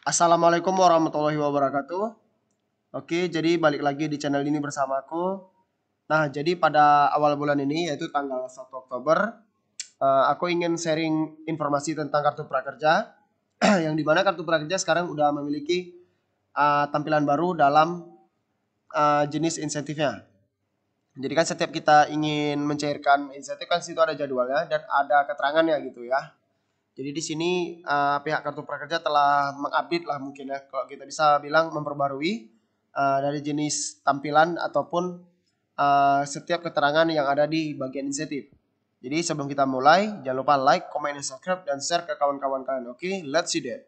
Assalamualaikum warahmatullahi wabarakatuh. Oke, jadi balik lagi di channel ini bersamaku. Nah, jadi pada awal bulan ini yaitu tanggal 1 Oktober, aku ingin sharing informasi tentang kartu prakerja yang dimana kartu prakerja sekarang udah memiliki tampilan baru dalam jenis insentifnya. Jadi kan setiap kita ingin mencairkan insentif kan situ ada jadwalnya dan ada keterangannya gitu ya. Jadi di sini pihak kartu prakerja telah mengupdate lah mungkin ya, kalau kita bisa bilang memperbarui dari jenis tampilan ataupun setiap keterangan yang ada di bagian insentif. Jadi sebelum kita mulai, jangan lupa like, comment, dan subscribe, dan share ke kawan-kawan kalian. Oke, let's see that.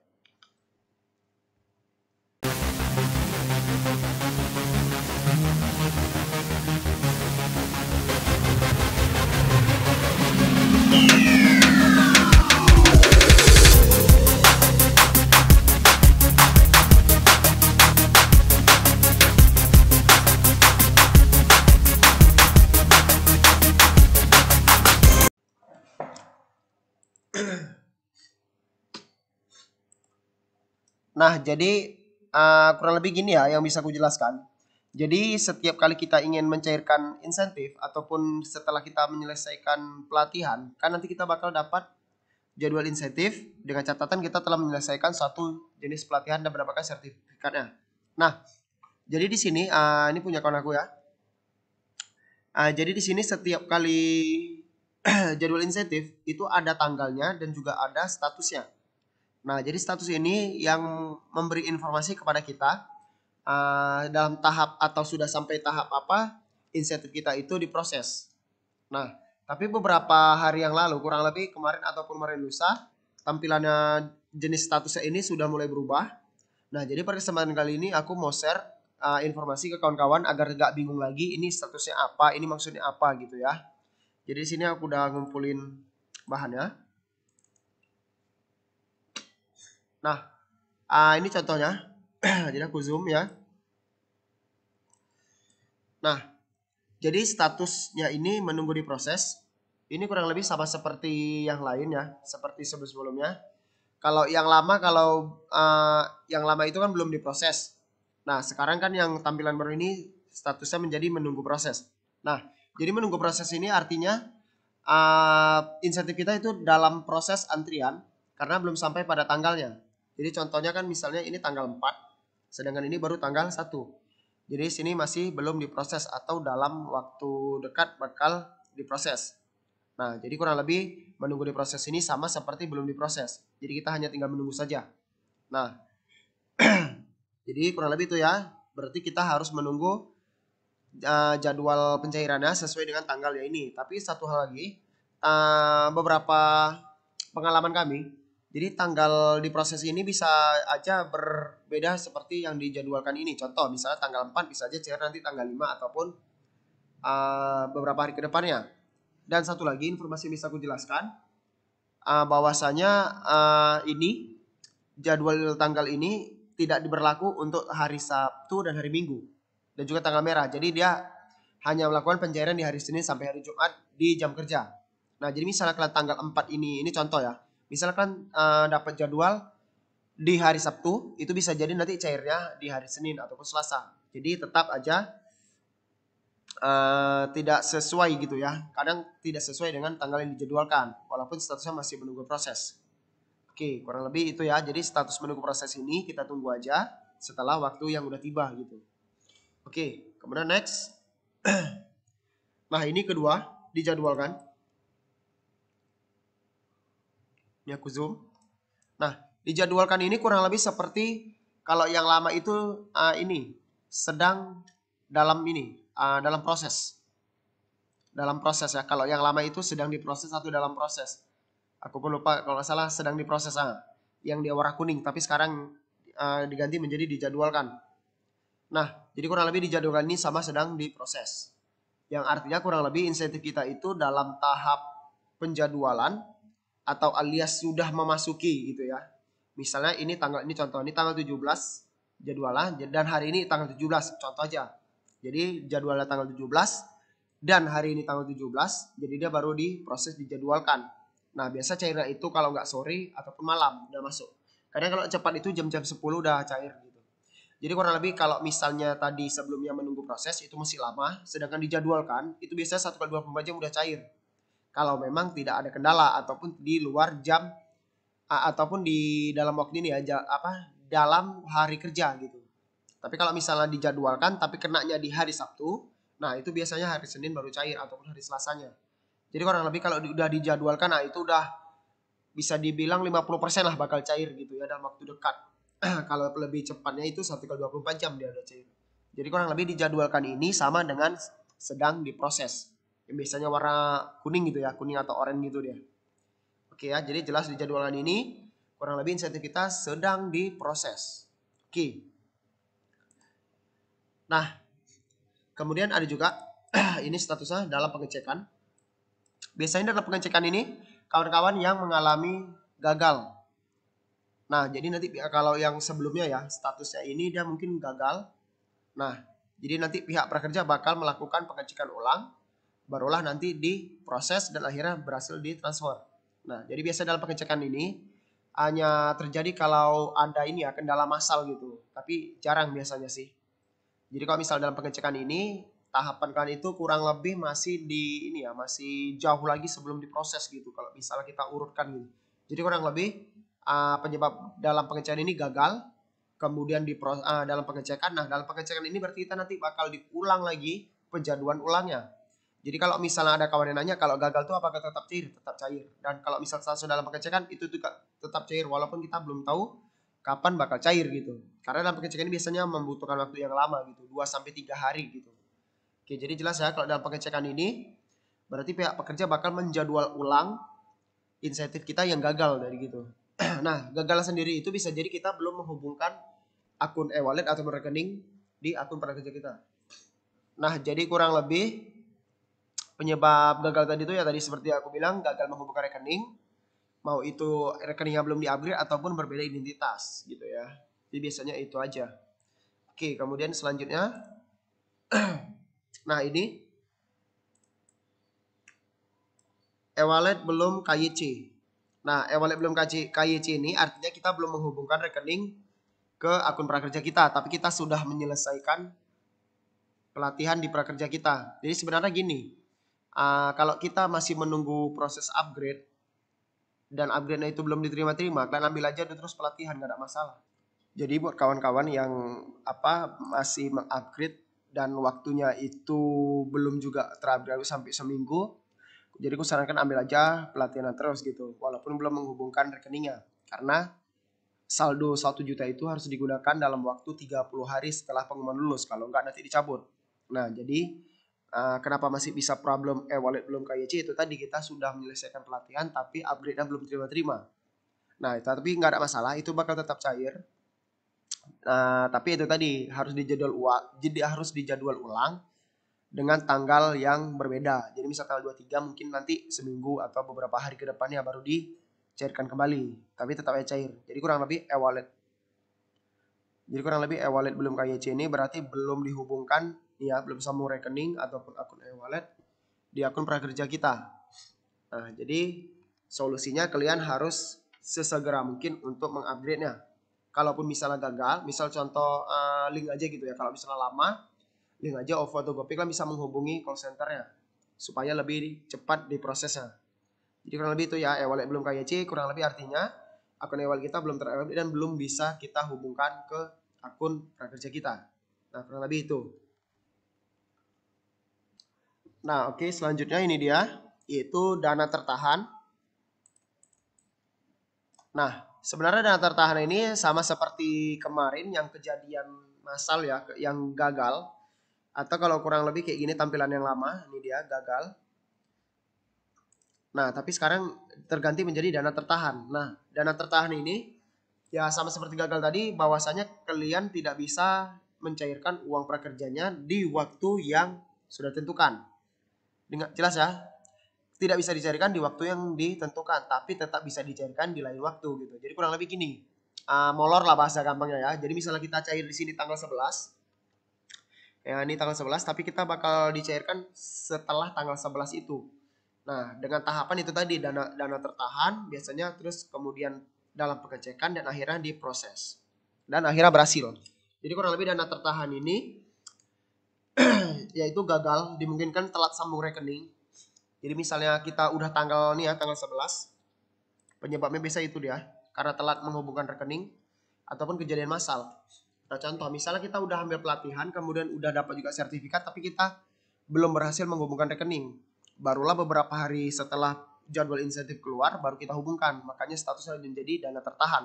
Nah, jadi kurang lebih gini ya yang bisa aku jelaskan. Jadi setiap kali kita ingin mencairkan insentif ataupun setelah kita menyelesaikan pelatihan, kan nanti kita bakal dapat jadwal insentif dengan catatan kita telah menyelesaikan satu jenis pelatihan dan mendapatkan sertifikatnya. Nah, jadi di sini ini punya kawan aku ya. Jadi di sini setiap kali jadwal insentif itu ada tanggalnya dan juga ada statusnya. Nah, jadi status ini yang memberi informasi kepada kita dalam tahap atau sudah sampai tahap apa insentif kita itu diproses. Nah, tapi beberapa hari yang lalu, kurang lebih kemarin ataupun kemarin lusa, tampilannya jenis statusnya ini sudah mulai berubah. Nah, jadi pada kesempatan kali ini aku mau share informasi ke kawan-kawan agar gak bingung lagi ini statusnya apa, ini maksudnya apa gitu ya. Jadi di sini aku udah ngumpulin bahannya. Nah, ini contohnya. Jadi aku zoom ya. Nah, jadi statusnya ini menunggu diproses. Ini kurang lebih sama seperti yang lain ya, seperti sebelum-sebelumnya. Kalau yang lama, yang lama itu kan belum diproses. Nah, sekarang kan yang tampilan baru ini statusnya menjadi menunggu proses. Nah, jadi menunggu proses ini artinya insentif kita itu dalam proses antrian karena belum sampai pada tanggalnya. Jadi contohnya kan misalnya ini tanggal 4, sedangkan ini baru tanggal 1. Jadi sini masih belum diproses atau dalam waktu dekat bakal diproses. Nah, jadi kurang lebih menunggu diproses ini sama seperti belum diproses. Jadi kita hanya tinggal menunggu saja. Nah, jadi kurang lebih itu ya. Berarti kita harus menunggu jadwal pencairannya sesuai dengan tanggalnya ini. Tapi satu hal lagi, beberapa pengalaman kami, jadi tanggal diproses ini bisa aja berbeda seperti yang dijadwalkan ini. Contoh, misalnya tanggal 4 bisa aja cair nanti tanggal 5 ataupun beberapa hari ke depannya. Dan satu lagi informasi yang bisa aku jelaskan, bahwasanya ini jadwal tanggal ini tidak berlaku untuk hari Sabtu dan hari Minggu dan juga tanggal merah. Jadi dia hanya melakukan pencairan di hari Senin sampai hari Jumat di jam kerja. Nah, jadi misalnya kalian tanggal 4 ini contoh ya. Misalkan dapat jadwal di hari Sabtu, itu bisa jadi nanti cairnya di hari Senin ataupun Selasa. Jadi tetap aja tidak sesuai gitu ya. Kadang tidak sesuai dengan tanggal yang dijadwalkan, walaupun statusnya masih menunggu proses. Oke, kurang lebih itu ya. Jadi status menunggu proses ini kita tunggu aja setelah waktu yang udah tiba gitu. Oke, kemudian next. Nah, ini kedua dijadwalkan. Ini aku zoom. Nah, dijadwalkan ini kurang lebih seperti kalau yang lama itu ini sedang dalam dalam proses. Dalam proses ya. Kalau yang lama itu sedang diproses atau dalam proses. Aku pun lupa kalau nggak salah sedang diproses yang di warna kuning, tapi sekarang diganti menjadi dijadwalkan. Nah, jadi kurang lebih dijadwalkan ini sama sedang diproses. Yang artinya kurang lebih insentif kita itu dalam tahap penjadwalan atau alias sudah memasuki gitu ya. Misalnya ini contoh ini tanggal 17 jadwalnya dan hari ini tanggal 17 contoh aja. Jadi jadwalnya tanggal 17 dan hari ini tanggal 17, jadi dia baru diproses dijadwalkan. Nah, biasa cairnya itu kalau nggak sore ataupun malam udah masuk. Karena kalau cepat itu jam-jam 10 udah cair gitu. Jadi kurang lebih kalau misalnya tadi sebelumnya menunggu proses itu masih lama, sedangkan dijadwalkan itu biasanya 1 kali 24 jam udah cair. Kalau memang tidak ada kendala ataupun di luar jam ataupun di dalam waktu ini ya dalam hari kerja gitu. Tapi kalau misalnya dijadwalkan tapi kenanya di hari Sabtu, nah itu biasanya hari Senin baru cair ataupun hari Selasanya. Jadi kurang lebih kalau udah dijadwalkan, nah itu udah bisa dibilang 50% lah bakal cair gitu ya dalam waktu dekat. Kalau lebih cepatnya itu 1 kali 24 jam dia udah cair. Jadi kurang lebih dijadwalkan ini sama dengan sedang diproses. Yang biasanya warna kuning gitu ya, kuning atau oranye gitu dia. Oke ya, jadi jelas dijadwalkan ini kurang lebih insentif kita sedang diproses. Oke. Nah, kemudian ada juga ini statusnya dalam pengecekan. Biasanya dalam pengecekan ini kawan-kawan yang mengalami gagal. Nah, jadi nanti kalau yang sebelumnya ya statusnya ini dia mungkin gagal. Nah, jadi nanti pihak prakerja bakal melakukan pengecekan ulang, barulah nanti diproses dan akhirnya berhasil ditransfer. Nah, jadi biasa dalam pengecekan ini hanya terjadi kalau ada ini ya kendala massal gitu, tapi jarang biasanya sih. Jadi kalau misal dalam pengecekan ini tahapan kalian itu kurang lebih masih di ini ya, masih jauh lagi sebelum diproses gitu. Kalau misalnya kita urutkan gitu. Jadi kurang lebih penyebab dalam pengecekan ini gagal, kemudian dalam pengecekan. Nah, dalam pengecekan ini berarti kita nanti bakal diulang lagi penjadwalan ulangnya. Jadi kalau misalnya ada kawan yang nanya kalau gagal itu apakah tetap cair? Tetap cair. Dan kalau misalnya langsung dalam pengecekan itu juga tetap cair walaupun kita belum tahu kapan bakal cair gitu. Karena dalam pengecekan ini biasanya membutuhkan waktu yang lama gitu, 2 sampai 3 hari gitu. Oke, jadi jelas ya kalau dalam pengecekan ini berarti pihak pekerja bakal menjadwal ulang insentif kita yang gagal dari gitu. Nah, gagal sendiri itu bisa jadi kita belum menghubungkan akun e-wallet atau rekening di akun prakerja kita. Nah, jadi kurang lebih penyebab gagal tadi itu ya tadi seperti aku bilang gagal menghubungkan rekening, mau itu rekeningnya belum di-upgrade ataupun berbeda identitas gitu ya. Jadi biasanya itu aja. Oke, kemudian selanjutnya nah ini e-wallet belum KYC. Nah, e-wallet belum KYC ini artinya kita belum menghubungkan rekening ke akun prakerja kita, tapi kita sudah menyelesaikan pelatihan di prakerja kita. Jadi sebenarnya gini, kalau kita masih menunggu proses upgrade dan upgrade-nya itu belum diterima-terima, kalian ambil aja terus pelatihan, nggak ada masalah. Jadi buat kawan-kawan yang masih mengupgrade dan waktunya itu belum juga terupgrade sampai seminggu, jadi aku sarankan ambil aja pelatihan terus gitu, walaupun belum menghubungkan rekeningnya, karena saldo 1 juta itu harus digunakan dalam waktu 30 hari setelah pengumuman lulus, kalau enggak nanti dicabut. Nah, jadi kenapa masih bisa problem e-wallet belum KYC itu tadi kita sudah menyelesaikan pelatihan tapi upgrade-nya belum terima-terima. Nah, tapi nggak ada masalah, itu bakal tetap cair. Tapi itu tadi harus dijadwal ulang dengan tanggal yang berbeda. Jadi misal tanggal 23 mungkin nanti seminggu atau beberapa hari ke depannya baru dicairkan kembali. Tapi tetap cair. Jadi kurang lebih e-wallet belum KYC ini berarti belum dihubungkan ya, belum sambung rekening ataupun akun e-wallet di akun prakerja kita. Nah, jadi solusinya kalian harus sesegera mungkin untuk mengupgrade-nya. Kalaupun misalnya gagal, misal contoh link aja gitu ya. Kalau misalnya lama, link aja OVO atau GoPay kan bisa menghubungi call centernya supaya lebih cepat diprosesnya. Jadi kurang lebih itu ya, e-wallet belum KYC kurang lebih artinya akun e-wallet kita belum terupdate dan belum bisa kita hubungkan ke akun prakerja kita. Nah, kurang lebih itu. Nah, oke, selanjutnya ini dia yaitu dana tertahan. Nah, sebenarnya dana tertahan ini sama seperti kemarin yang kejadian massal ya, yang gagal. Atau kalau kurang lebih kayak gini tampilan yang lama, ini dia gagal. Nah, tapi sekarang terganti menjadi dana tertahan. Nah, dana tertahan ini ya sama seperti gagal tadi, bahwasanya kalian tidak bisa mencairkan uang prakerjanya di waktu yang sudah ditentukan. Dengan jelas ya, tidak bisa dicairkan di waktu yang ditentukan, tapi tetap bisa dicairkan di lain waktu gitu. Jadi kurang lebih gini, molor lah bahasa gampangnya ya. Jadi misalnya kita cair di sini tanggal 11, ya ini tanggal 11, tapi kita bakal dicairkan setelah tanggal 11 itu. Nah, dengan tahapan itu tadi dana tertahan biasanya, terus kemudian dalam pengecekan dan akhirnya diproses. Dan akhirnya berhasil. Jadi kurang lebih dana tertahan ini yaitu gagal dimungkinkan telat sambung rekening. Jadi misalnya kita udah tanggal nih ya, tanggal 11, penyebabnya bisa itu dia, karena telat menghubungkan rekening ataupun kejadian massal. Nah contoh, misalnya kita udah ambil pelatihan, kemudian udah dapat juga sertifikat, tapi kita belum berhasil menghubungkan rekening. Barulah beberapa hari setelah jadwal insentif keluar, baru kita hubungkan. Makanya statusnya menjadi dana tertahan.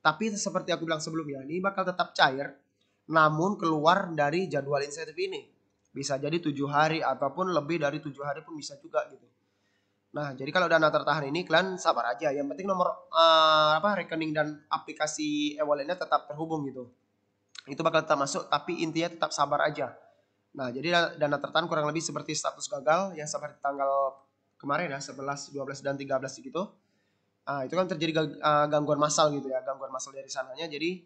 Tapi seperti aku bilang sebelumnya, ini bakal tetap cair, namun keluar dari jadwal insentif ini. Bisa jadi 7 hari ataupun lebih dari 7 hari pun bisa juga gitu. Nah, jadi kalau dana tertahan ini kalian sabar aja. Yang penting nomor rekening dan aplikasi e-walletnya tetap terhubung gitu. Itu bakal tetap masuk, tapi intinya tetap sabar aja. Nah, jadi dana tertahan kurang lebih seperti status gagal yang seperti tanggal kemarin ya, 11, 12 dan 13 gitu. Itu kan terjadi gangguan massal gitu ya, gangguan massal dari sananya, jadi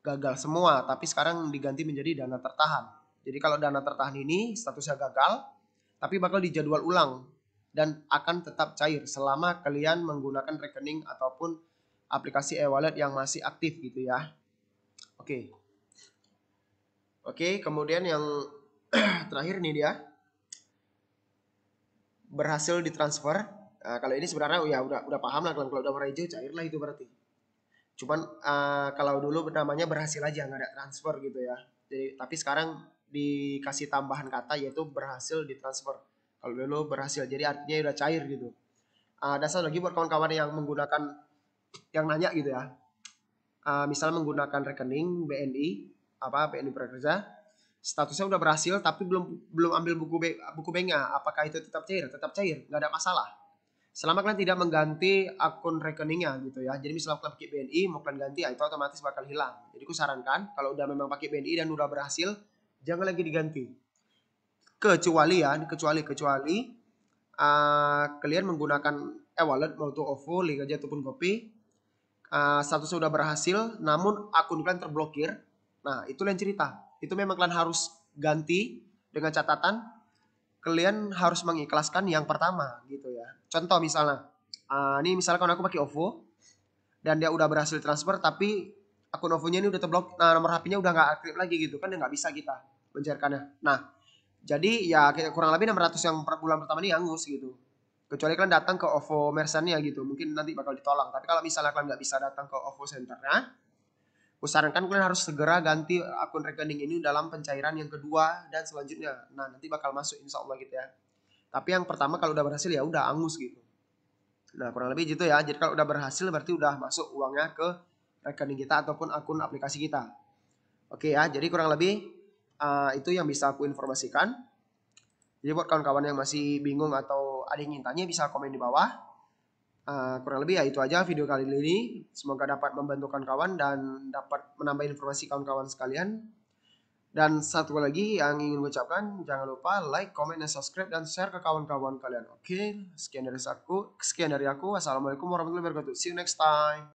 gagal semua, tapi sekarang diganti menjadi dana tertahan. Jadi kalau dana tertahan ini statusnya gagal, tapi bakal dijadwal ulang dan akan tetap cair selama kalian menggunakan rekening ataupun aplikasi e-wallet yang masih aktif gitu ya. Oke. Oke, kemudian yang terakhir nih dia berhasil ditransfer. Nah, kalau ini sebenarnya ya udah paham lah, kalau udah warna hijau cair lah itu berarti. Cuman kalau dulu namanya berhasil aja nggak ada transfer gitu ya. Jadi tapi sekarang dikasih tambahan kata yaitu berhasil ditransfer. Kalau dulu berhasil, jadi artinya udah cair gitu. Dan satu lagi buat kawan-kawan yang menggunakan yang nanya gitu ya. Misalnya menggunakan rekening BNI BNI Prakerja, statusnya udah berhasil tapi belum ambil buku banknya. Apakah itu tetap cair? Tetap cair, nggak ada masalah. Selama kalian tidak mengganti akun rekeningnya gitu ya. Jadi misalnya kalian pakai BNI, mau kalian ganti, itu otomatis bakal hilang. Jadi aku sarankan kalau udah memang pakai BNI dan udah berhasil, jangan lagi diganti. Kecuali kalian menggunakan e-wallet mau itu OVO, Ligaja ataupun Gopay, statusnya udah berhasil, namun akun kalian terblokir. Nah itu lain cerita. Itu memang kalian harus ganti dengan catatan kalian harus mengikhlaskan yang pertama gitu ya. Contoh misalnya, ini misalnya kalau aku pakai OVO dan dia udah berhasil transfer tapi akun OVO-nya ini udah terblok, nomor HP-nya udah nggak aktif lagi gitu kan, ya nggak bisa kita mencairkannya. Nah, jadi ya kurang lebih 600 yang per bulan pertama ini hangus gitu. Kecuali kalian datang ke OVO merchant-nya gitu, mungkin nanti bakal ditolak. Tapi kalau misalnya kalian nggak bisa datang ke OVO center-nya, sarankan kalian harus segera ganti akun rekening ini dalam pencairan yang kedua dan selanjutnya. Nah, nanti bakal masuk insya Allah gitu ya. Tapi yang pertama kalau udah berhasil ya udah angus gitu. Nah, kurang lebih gitu ya. Jadi kalau udah berhasil berarti udah masuk uangnya ke rekening kita ataupun akun aplikasi kita. Oke ya, jadi kurang lebih itu yang bisa aku informasikan. Jadi buat kawan-kawan yang masih bingung atau ada yang ingin tanya bisa komen di bawah. Kurang lebih ya itu aja video kali ini. Semoga dapat membantu kawan-kawan dan dapat menambah informasi kawan-kawan sekalian. Dan satu lagi yang ingin ucapkan, jangan lupa like, comment, dan subscribe dan share ke kawan-kawan kalian. Oke, sekian dari aku. Wassalamualaikum warahmatullahi wabarakatuh. See you next time.